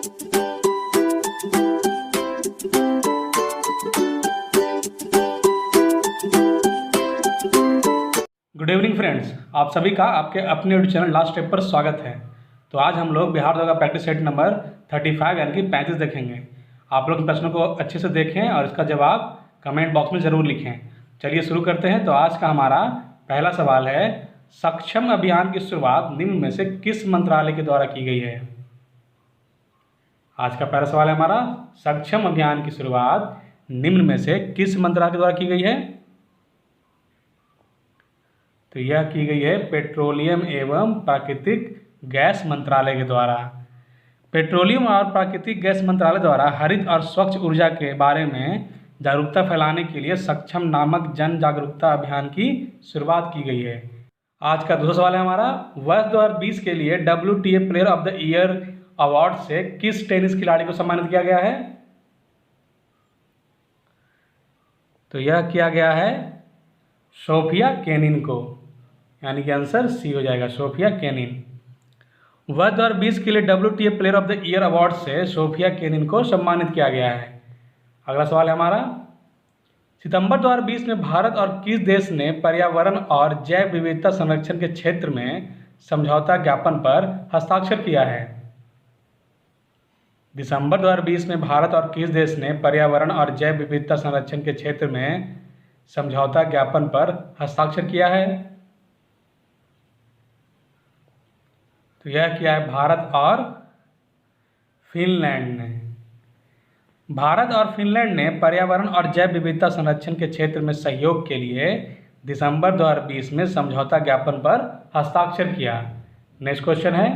Good evening friends, आप सभी का आपके अपने यूट्यूब चैनल लास्ट स्टेप पर स्वागत है। तो आज हम लोग बिहार द्वारा प्रैक्टिस सेट नंबर 35 यानी कि 35 देखेंगे। आप लोग इन प्रश्नों को अच्छे से देखें और इसका जवाब कमेंट बॉक्स में ज़रूर लिखें। चलिए शुरू करते हैं। तो आज का हमारा पहला सवाल है, सक्षम अभियान की शुरुआत निम्न में से किस मंत्रालय के द्वारा की गई है। आज का पहला सवाल है हमारा, सक्षम अभियान की शुरुआत निम्न में से किस मंत्रालय के द्वारा की गई है। तो यह की गई है पेट्रोलियम एवं प्राकृतिक गैस मंत्रालय के द्वारा। पेट्रोलियम और प्राकृतिक गैस मंत्रालय द्वारा हरित और स्वच्छ ऊर्जा के बारे में जागरूकता फैलाने के लिए सक्षम नामक जन जागरूकता अभियान की शुरुआत की गई है। आज का दूसरा सवाल है हमारा, वर्ष 2020 के लिए WTA player of the year award से किस टेनिस खिलाड़ी को सम्मानित किया गया है। तो यह किया गया है सोफिया केनिन को, यानी कि आंसर सी हो जाएगा, सोफिया केनिन। वर्ष 2020 के लिए WTA player of the year award से सोफिया केनिन को सम्मानित किया गया है। अगला सवाल है हमारा, सितंबर 2020 में भारत और किस देश ने पर्यावरण और जैव विविधता संरक्षण के क्षेत्र में समझौता ज्ञापन पर हस्ताक्षर किया है। दिसंबर 2020 में भारत और किस देश ने पर्यावरण और जैव विविधता संरक्षण के क्षेत्र में समझौता ज्ञापन पर हस्ताक्षर किया है। तो यह किया है भारत और फिनलैंड ने। भारत और फिनलैंड ने पर्यावरण और जैव विविधता संरक्षण के क्षेत्र में सहयोग के लिए दिसंबर 2020 में समझौता ज्ञापन पर हस्ताक्षर किया। नेक्स्ट क्वेश्चन है,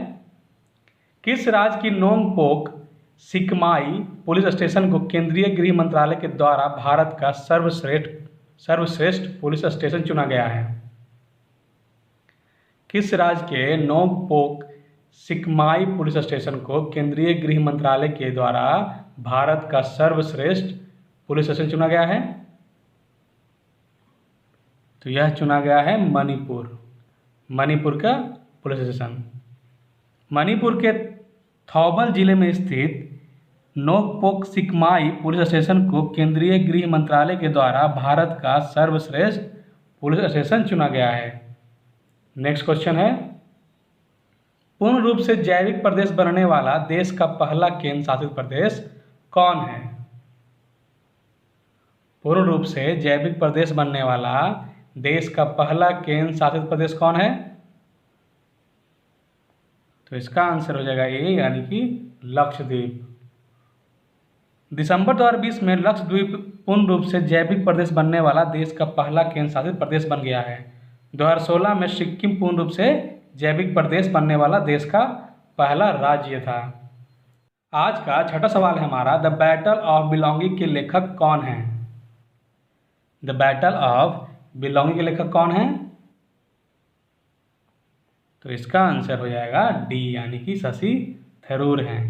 किस राज्य की नोंगपोक सिकमाई पुलिस स्टेशन को केंद्रीय गृह मंत्रालय के द्वारा भारत का सर्वश्रेष्ठ पुलिस स्टेशन चुना गया है। किस राज्य के नोंगपोक सिकमाई पुलिस स्टेशन को केंद्रीय गृह मंत्रालय के द्वारा भारत का सर्वश्रेष्ठ पुलिस स्टेशन चुना गया है। तो यह चुना गया है मणिपुर का पुलिस स्टेशन। मणिपुर के थौबल जिले में स्थित नोंगपोक सिकमाई पुलिस स्टेशन को केंद्रीय गृह मंत्रालय के द्वारा भारत का सर्वश्रेष्ठ पुलिस स्टेशन चुना गया है। नेक्स्ट क्वेश्चन है, पूर्ण रूप से जैविक प्रदेश बनने वाला देश का पहला केंद्र शासित प्रदेश कौन है। पूर्ण रूप से जैविक प्रदेश बनने वाला देश का पहला केंद्र शासित प्रदेश कौन है। तो इसका आंसर हो जाएगा ए, यानी कि लक्षद्वीप। दिसंबर 2020 में लक्षद्वीप पूर्ण रूप से जैविक प्रदेश बनने वाला देश का पहला केंद्र शासित प्रदेश बन गया है। 2016 में सिक्किम पूर्ण रूप से जैविक प्रदेश बनने वाला देश का पहला राज्य था। आज का छठा सवाल है हमारा, द बैटल ऑफ बिलोंगिंग के लेखक कौन हैं। द बैटल ऑफ बिलोंगिंग के लेखक कौन हैं। तो इसका आंसर हो जाएगा डी, यानी कि शशि थरूर हैं।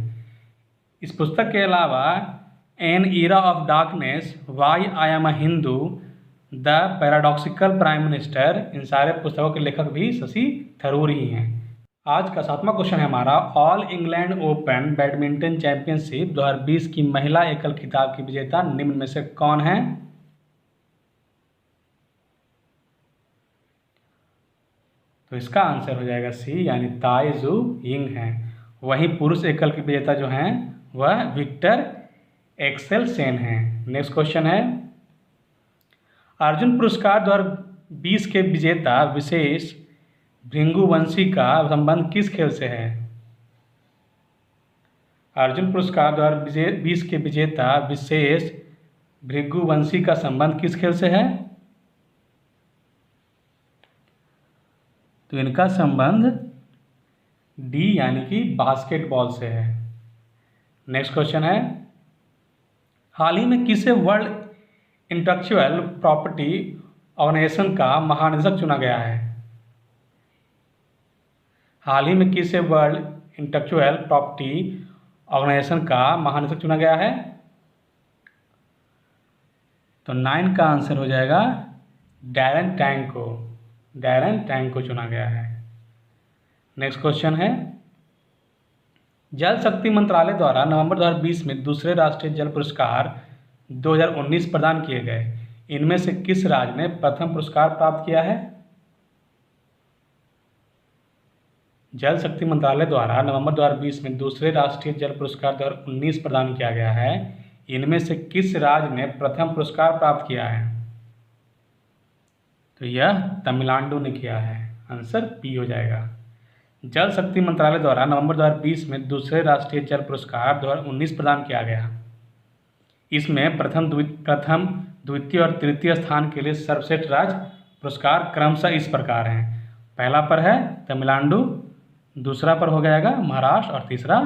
इस पुस्तक के अलावा an era of darkness, why I am a Hindu, the paradoxical prime minister, इन सारे पुस्तकों के लेखक भी शशि थरूर ही हैं। आज का सातवां क्वेश्चन है हमारा, all England open badminton championship 2020 की महिला एकल खिताब की विजेता निम्न में से कौन है। तो इसका आंसर हो जाएगा सी, यानी ताई जू यिंग हैं। वहीं पुरुष एकल की विजेता जो हैं वह विक्टर एक्सेल सेन हैं। नेक्स्ट क्वेश्चन है, अर्जुन पुरस्कार 2020 के विजेता विशेष भृंगुवंशी का संबंध किस खेल से है। अर्जुन पुरस्कार 2020 के विजेता विशेष भृंगुवंशी का संबंध किस खेल से है। तो इनका संबंध डी, यानी कि बास्केटबॉल से है। नेक्स्ट क्वेश्चन है, हाल ही में किसे वर्ल्ड इंटेलेक्चुअल प्रॉपर्टी ऑर्गेनाइजेशन का महानिदेशक चुना गया है। हाल ही में किसे वर्ल्ड इंटेलेक्चुअल प्रॉपर्टी ऑर्गेनाइजेशन का महानिदेशक चुना गया है। तो 9 का आंसर हो जाएगा डैरेन टैंग को चुना गया है। नेक्स्ट क्वेश्चन है, जल शक्ति मंत्रालय द्वारा नवंबर 2020 में दूसरे राष्ट्रीय जल पुरस्कार 2019 प्रदान किए गए। इनमें से किस राज्य ने प्रथम पुरस्कार प्राप्त किया है? जल शक्ति मंत्रालय द्वारा नवंबर 2020 में दूसरे राष्ट्रीय जल पुरस्कार 2019 प्रदान किया गया है। इनमें से किस राज्य ने प्रथम पुरस्कार प्राप्त किया है? तो यह तमिलनाडु ने किया है। आंसर बी हो जाएगा। जल शक्ति मंत्रालय द्वारा नवंबर 2020 में दूसरे राष्ट्रीय जल पुरस्कार 2019 प्रदान किया गया। इसमें प्रथम, द्वितीय और तृतीय स्थान के लिए सर्वश्रेष्ठ राज्य पुरस्कार क्रमशः इस प्रकार हैं। पहला पर है तमिलनाडु, दूसरा पर हो जाएगा महाराष्ट्र और तीसरा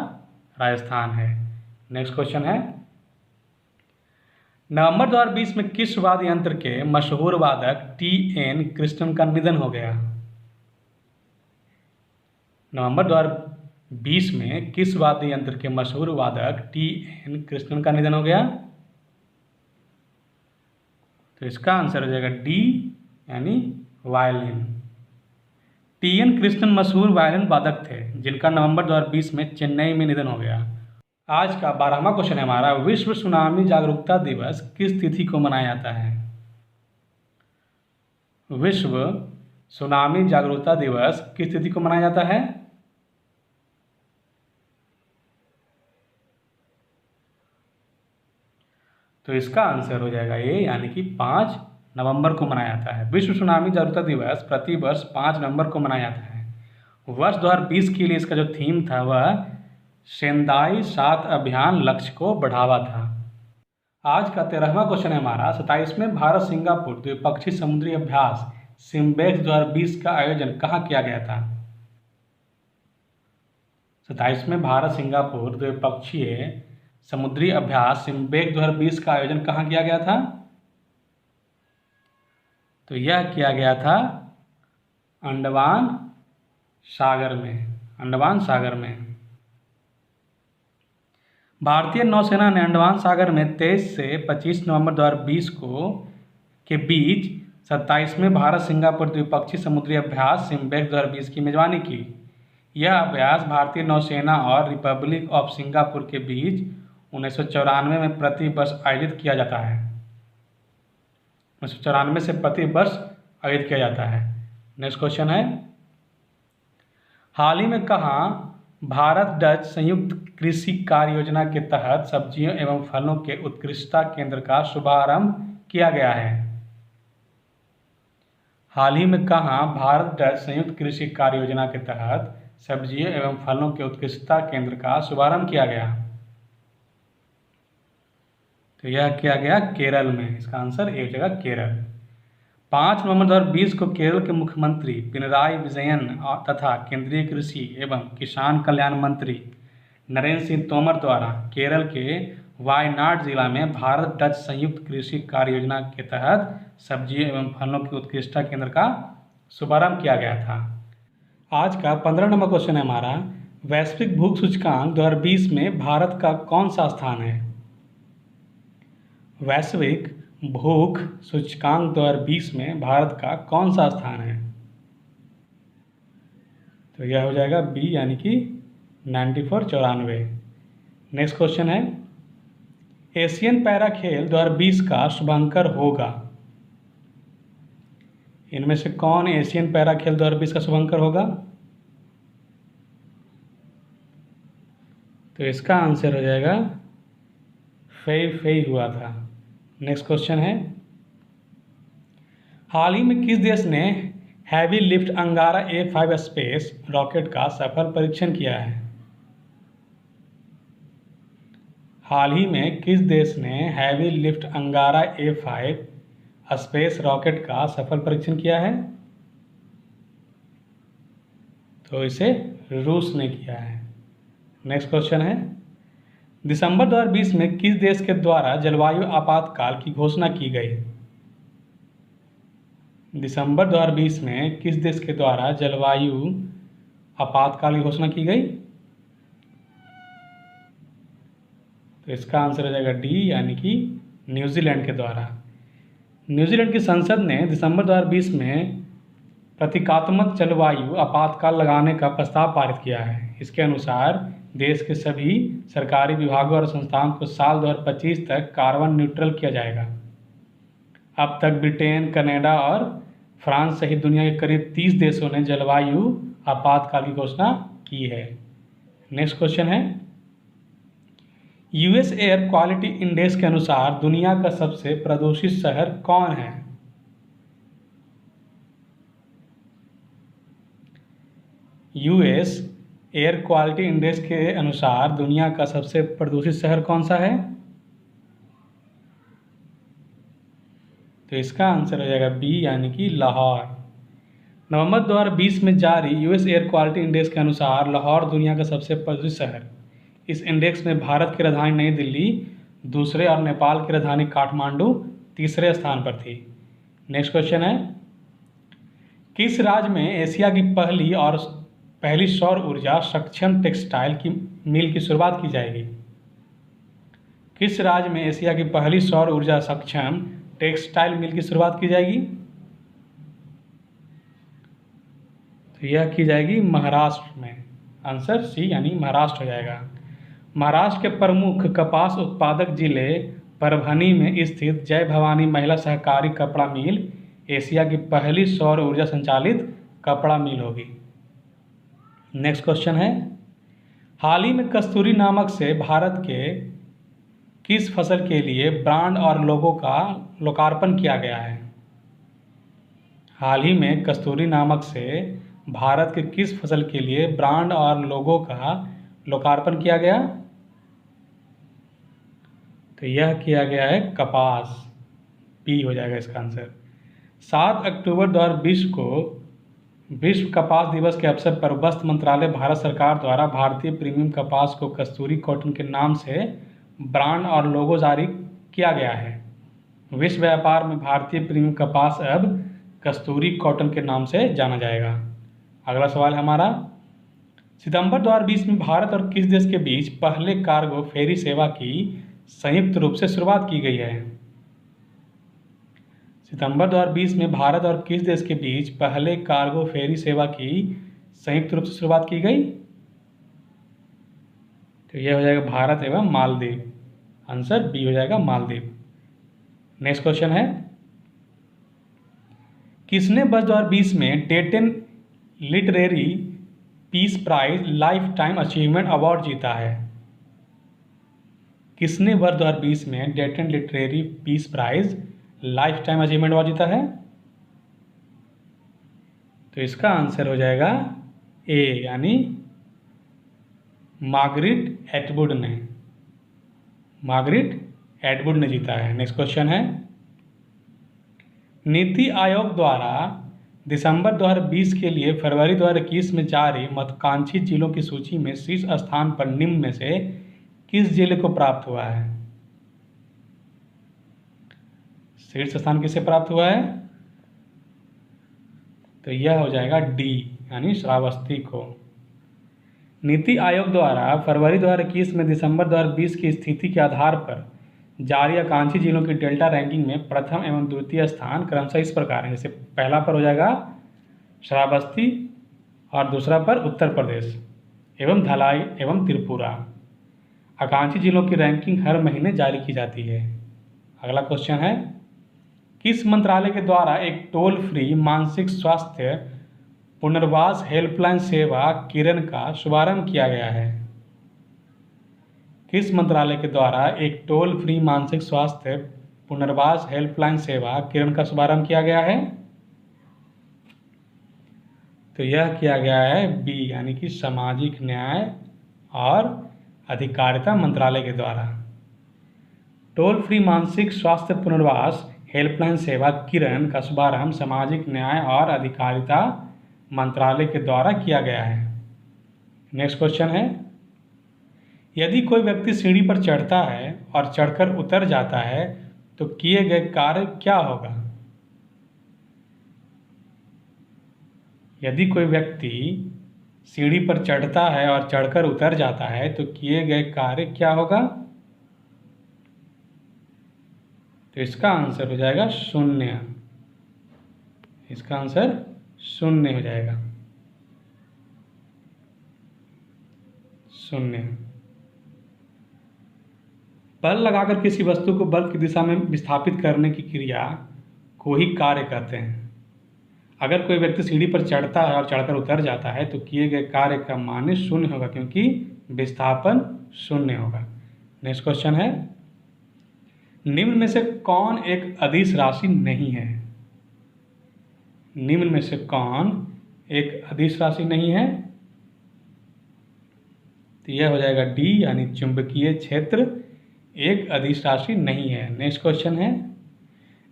राजस्थान है। नेक्स्ट क्वेश्चन है, नवंबर 2020 में किस वाद्य यंत्र के मशहूर वादक टी.एन. कृष्णन का निधन हो गया? नवंबर 2020 में किस वाद्य यंत्र के मशहूर वादक टी.एन. कृष्णन का निधन हो गया? तो इसका आंसर हो जाएगा डी, यानी वायलिन। टी.एन. कृष्णन मशहूर वायलिन वादक थे जिनका नवंबर 2020 में चेन्नई में निधन हो गया। आज का 12वां क्वेश्चन है हमारा, विश्व सुनामी जागरूकता दिवस किस तिथि को मनाया जाता है? विश्व सुनामी जागरूकता दिवस किस तिथि को मनाया जाता है? तो इसका आंसर हो जाएगा ये, यानी कि 5 नवंबर को मनाया जाता है। विश्व सुनामी जागरूकता दिवस प्रति वर्ष 5 नवंबर को मनाया जाता है। वर्ष 2020 के लिए इसका जो थीम था वह सेंदाई 7 अभियान लक्ष्य को बढ़ावा था। आज का 13वां क्वेश्चन है हमारा, 27वें भारत सिंगापुर द्विपक्षीय समुद्री अभ्यास सिम्बेक्स 2020 का आयोजन कहाँ किया गया था? 27वें भारत सिंगापुर द्विपक्षीय समुद्री अभ्यास सिम्बेक्स 2020 का आयोजन कहाँ किया गया था? तो यह किया गया था अंडमान सागर में। भारतीय नौसेना ने अंडमान सागर में 23 से 25 नवंबर 2020 के बीच 27वें भारत सिंगापुर द्विपक्षीय समुद्री अभ्यास सिम्बेक्स 2020 की मेजबानी की। यह अभ्यास भारतीय नौसेना और रिपब्लिक ऑफ सिंगापुर के बीच 1994 में प्रति वर्ष आयोजित किया जाता है। 1994 से प्रति वर्ष आयोजित किया जाता है। नेक्स्ट क्वेश्चन है, हाल ही में कहाँ भारत डच संयुक्त कृषि कार्य योजना के तहत सब्जियों एवं फलों के उत्कृष्टता केंद्र का शुभारंभ किया गया है? हाल ही में कहाँ भारत डच संयुक्त कृषि कार्य योजना के तहत सब्जियों एवं फलों के उत्कृष्टता केंद्र का शुभारंभ किया गया? तो यह किया गया केरल में। इसका आंसर ए हो जाएगा केरल। 5 नवंबर 2020 को केरल के मुख्यमंत्री पिनराई विजयन तथा केंद्रीय कृषि एवं किसान कल्याण मंत्री नरेंद्र सिंह तोमर द्वारा केरल के वायनाड जिला में भारत डच संयुक्त कृषि कार्य योजना के तहत सब्जियों एवं फलों की उत्कृष्टता केंद्र का शुभारंभ किया गया था। आज का 15 नंबर क्वेश्चन है हमारा, वैश्विक भूख सूचकांक 2020 में भारत का कौन सा स्थान है? वैश्विक भूख सूचकांक 2020 में भारत का कौन सा स्थान है? तो यह हो जाएगा बी, यानी कि 94। नेक्स्ट क्वेश्चन है, एशियन पैरा खेल 2020 का शुभंकर होगा। इनमें से कौन एशियन पैरा खेल 2020 का शुभंकर होगा? तो इसका आंसर हो जाएगा फेई हुआ था। नेक्स्ट क्वेश्चन है, हाल ही में किस देश ने हैवी लिफ्ट अंगारा A5 स्पेस रॉकेट का सफल परीक्षण किया है? हाल ही में किस देश ने हैवी लिफ्ट अंगारा A5 स्पेस रॉकेट का सफल परीक्षण किया है? तो इसे रूस ने किया है। नेक्स्ट क्वेश्चन है, दिसंबर 2020 में किस देश के द्वारा जलवायु आपातकाल की घोषणा की गई? दिसंबर 2020 में किस देश के द्वारा जलवायु आपातकाल की घोषणा की गई? तो इसका आंसर हो जाएगा डी, यानी कि न्यूजीलैंड के द्वारा। न्यूजीलैंड की संसद ने दिसंबर 2020 में प्रतीकात्मक जलवायु आपातकाल लगाने का प्रस्ताव पारित किया है। इसके अनुसार देश के सभी सरकारी विभागों और संस्थाओं को साल 2025 तक कार्बन न्यूट्रल किया जाएगा। अब तक ब्रिटेन, कनाडा और फ्रांस सहित दुनिया के करीब 30 देशों ने जलवायु आपातकाल की घोषणा की है। नेक्स्ट क्वेश्चन है, यूएस एयर क्वालिटी इंडेक्स के अनुसार दुनिया का सबसे प्रदूषित शहर कौन है? यूएस एयर क्वालिटी इंडेक्स के अनुसार दुनिया का सबसे प्रदूषित शहर कौन सा है? तो इसका आंसर हो जाएगा बी, यानी कि लाहौर। नवंबर 2020 में जारी यूएस एयर क्वालिटी इंडेक्स के अनुसार लाहौर दुनिया का सबसे प्रदूषित शहर। इस इंडेक्स में भारत की राजधानी नई दिल्ली दूसरे और नेपाल की राजधानी काठमांडू तीसरे स्थान पर थी। नेक्स्ट क्वेश्चन है, किस राज्य में एशिया की पहली सौर ऊर्जा सक्षम टेक्सटाइल की मिल की शुरुआत की जाएगी? किस राज्य में एशिया की पहली सौर ऊर्जा सक्षम टेक्सटाइल मिल की शुरुआत की जाएगी? तो यह की जाएगी महाराष्ट्र में। आंसर सी, यानी महाराष्ट्र हो जाएगा। महाराष्ट्र के प्रमुख कपास उत्पादक जिले परभनी में स्थित जय भवानी महिला सहकारी कपड़ा मिल एशिया की पहली सौर ऊर्जा संचालित कपड़ा मिल होगी। नेक्स्ट क्वेश्चन है, हाल ही में कस्तूरी नामक से भारत के किस फसल के लिए ब्रांड और लोगो का लोकार्पण किया गया है? हाल ही में कस्तूरी नामक से भारत के किस फसल के लिए ब्रांड और लोगो का लोकार्पण किया गया? तो यह किया गया है कपास, बी हो जाएगा इसका आंसर। 7 अक्टूबर 2020 को विश्व कपास दिवस के अवसर पर वस्त्र मंत्रालय भारत सरकार द्वारा भारतीय प्रीमियम कपास को कस्तूरी कॉटन के नाम से ब्रांड और लोगो जारी किया गया है। विश्व व्यापार में भारतीय प्रीमियम कपास अब कस्तूरी कॉटन के नाम से जाना जाएगा। अगला सवाल हमारा, सितंबर 2020 में भारत और किस देश के बीच पहले कार्गो फेरी सेवा की संयुक्त रूप से शुरुआत की गई है? सितंबर 2020 में भारत और किस देश के बीच पहले कार्गो फेरी सेवा की संयुक्त रूप से शुरुआत की गई? तो यह हो जाएगा भारत एवं मालदीव। आंसर बी हो जाएगा मालदीव। नेक्स्ट क्वेश्चन है, किसने वर्ष 2020 में Dayton literary peace prize life time achievement award जीता है? किसने वर्ष 2020 में Dayton literary peace prize life time achievement award जीता है? तो इसका आंसर हो जाएगा ए, यानी मार्गरेट एटवुड ने। मार्गरेट एटवुड ने जीता है। नेक्स्ट क्वेश्चन है, नीति आयोग द्वारा दिसंबर 2020 के लिए फरवरी 2021 में जारी महत्वाकांक्षी जिलों की सूची में शीर्ष स्थान पर निम्न में से किस जिले को प्राप्त हुआ है? शीर्ष स्थान किसे प्राप्त हुआ है? तो यह हो जाएगा डी, यानी श्रावस्ती को। नीति आयोग द्वारा फरवरी 2021 में दिसंबर 2020 की स्थिति के आधार पर जारी आकांक्षी जिलों की डेल्टा रैंकिंग में प्रथम एवं द्वितीय स्थान क्रमशः इस प्रकार है। जैसे पहला पर हो जाएगा श्रावस्ती और दूसरा पर उत्तर प्रदेश एवं धलाई एवं त्रिपुरा। आकांक्षी जिलों की रैंकिंग हर महीने जारी की जाती है। अगला क्वेश्चन है, किस मंत्रालय के द्वारा एक टोल फ्री मानसिक स्वास्थ्य पुनर्वास हेल्पलाइन सेवा किरण का शुभारंभ किया गया है? किस मंत्रालय के द्वारा एक टोल फ्री मानसिक स्वास्थ्य पुनर्वास हेल्पलाइन सेवा किरण का शुभारंभ किया गया है? तो यह किया गया है बी, यानी कि सामाजिक न्याय और अधिकारिता मंत्रालय के द्वारा। टोल फ्री मानसिक स्वास्थ्य पुनर्वास हेल्पलाइन सेवा किरण का शुभारंभ सामाजिक न्याय और अधिकारिता मंत्रालय के द्वारा किया गया है। नेक्स्ट क्वेश्चन है, यदि कोई व्यक्ति सीढ़ी पर चढ़ता है और चढ़कर उतर जाता है तो किए गए कार्य क्या होगा? यदि कोई व्यक्ति सीढ़ी पर चढ़ता है और चढ़कर उतर जाता है तो किए गए कार्य क्या होगा? तो इसका आंसर हो जाएगा शून्य। इसका आंसर शून्य हो जाएगा। शून्य। बल लगाकर किसी वस्तु को बल की दिशा में विस्थापित करने की क्रिया को ही कार्य कहते हैं। अगर कोई व्यक्ति सीढ़ी पर चढ़ता है और चढ़कर उतर जाता है तो किए गए कार्य का मान शून्य होगा, क्योंकि विस्थापन शून्य होगा। नेक्स्ट क्वेश्चन है, निम्न में से कौन एक अदिश राशि नहीं है? निम्न में से कौन एक अदिश राशि नहीं है? तो यह हो जाएगा डी, यानी चुंबकीय क्षेत्र एक अदिश राशि नहीं है। नेक्स्ट क्वेश्चन है,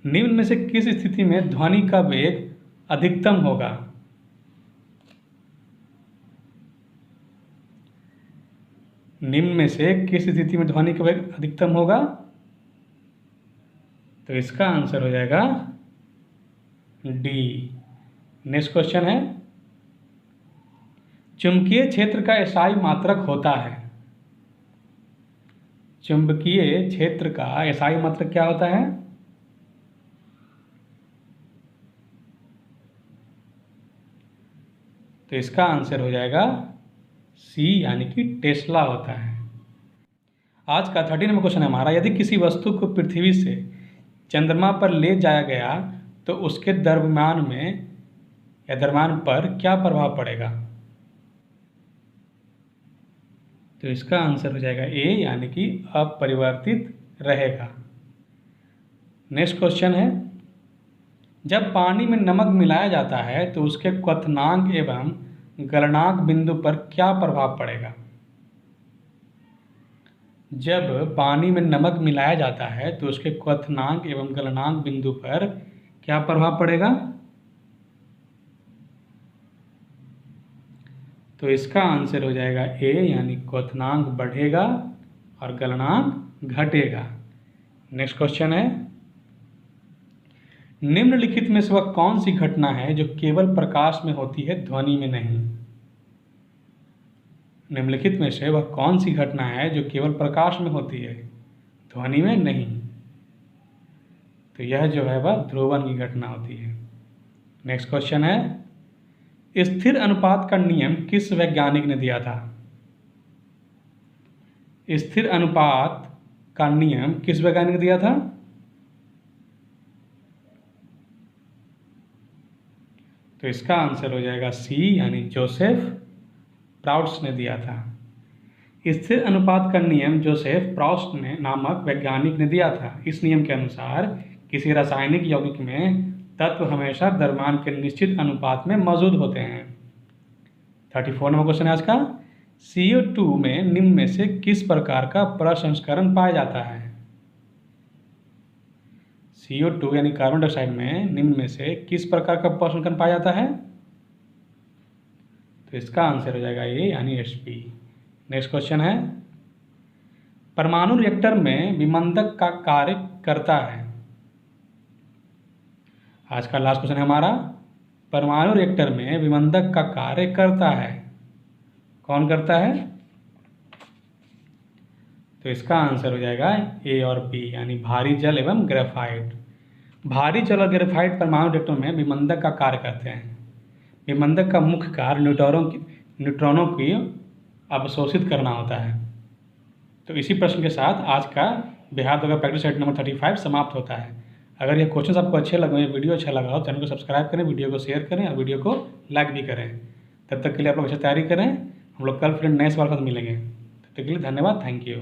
निम्न में से किस स्थिति में ध्वनि का वेग अधिकतम होगा? निम्न में से किस स्थिति में ध्वनि का वेग अधिकतम होगा? तो इसका आंसर हो जाएगा डी। नेक्स्ट क्वेश्चन है, चुंबकीय क्षेत्र का SI मात्रक होता है। चुंबकीय क्षेत्र का SI मात्रक क्या होता है? तो इसका आंसर हो जाएगा सी, यानी कि टेस्ला होता है। आज का 13 नंबर क्वेश्चन है हमारा, यदि किसी वस्तु को पृथ्वी से चंद्रमा पर ले जाया गया तो उसके द्रव्यमान में या द्रव्यमान पर क्या प्रभाव पड़ेगा? तो इसका आंसर हो जाएगा ए, यानी कि अपरिवर्तित रहेगा। नेक्स्ट क्वेश्चन है, जब पानी में नमक मिलाया जाता है तो उसके क्वथनांक एवं गलनांक बिंदु पर क्या प्रभाव पड़ेगा? जब पानी में नमक मिलाया जाता है तो उसके क्वथनांक एवं गलनांक बिंदु पर क्या प्रभाव पड़ेगा? तो इसका आंसर हो जाएगा ए, यानी क्वथनांक बढ़ेगा और गलनांक घटेगा। नेक्स्ट क्वेश्चन है, निम्नलिखित में से वह कौन सी घटना है जो केवल प्रकाश में होती है, ध्वनि में नहीं? निम्नलिखित में से वह कौन सी घटना है जो केवल प्रकाश में होती है, ध्वनि में नहीं? तो यह जो है वह ध्रुवण की घटना होती है। नेक्स्ट क्वेश्चन है, स्थिर अनुपात का नियम किस वैज्ञानिक ने दिया था? स्थिर अनुपात का नियम किस वैज्ञानिक ने दिया था? तो इसका आंसर हो जाएगा सी, यानी जोसेफ प्राउड्स ने दिया था। स्थिर अनुपात का नियम जोसेफ प्राउड्स ने नामक वैज्ञानिक ने दिया था। इस नियम के अनुसार किसी रासायनिक यौगिक में तत्व हमेशा द्रव्यमान के निश्चित अनुपात में मौजूद होते हैं। 34 नंबर क्वेश्चन है आज का, CO2 में निम्न में से किस प्रकार का प्रसंस्करण पाया जाता है? CO2 यानी कार्बन डाइऑक्साइड में निम्न में से किस प्रकार का प्रसंस्करण पाया जाता है? तो इसका आंसर हो जाएगा ए, यानी HP। नेक्स्ट क्वेश्चन है, परमाणु रिएक्टर में विमंदक का कार्य करता है। आज का लास्ट क्वेश्चन है हमारा, परमाणु रिएक्टर में विमंदक का कार्य करता है। कौन करता है? तो इसका आंसर हो जाएगा ए और बी, यानी भारी जल एवं ग्रेफाइट। भारी जल और ग्रेफाइट परमाणु रिएक्टर में विमंदक का कार्य करते हैं। विमंदक का मुख्य कार्य न्यूट्रॉनों की अवशोषित करना होता है। तो इसी प्रश्न के साथ आज का बिहार दंगा प्रैक्टिस सेट नंबर 35 समाप्त होता है। अगर ये क्वेश्चन आपको अच्छे लगे, वीडियो अच्छा लगा हो, चैनल को सब्सक्राइब करें, वीडियो को शेयर करें और वीडियो को लाइक भी करें। तब तक के लिए आप लोग अच्छी तैयारी करें। हम लोग कल फिर नए सवाल के साथ मिलेंगे। तब तक के लिए धन्यवाद, थैंक यू।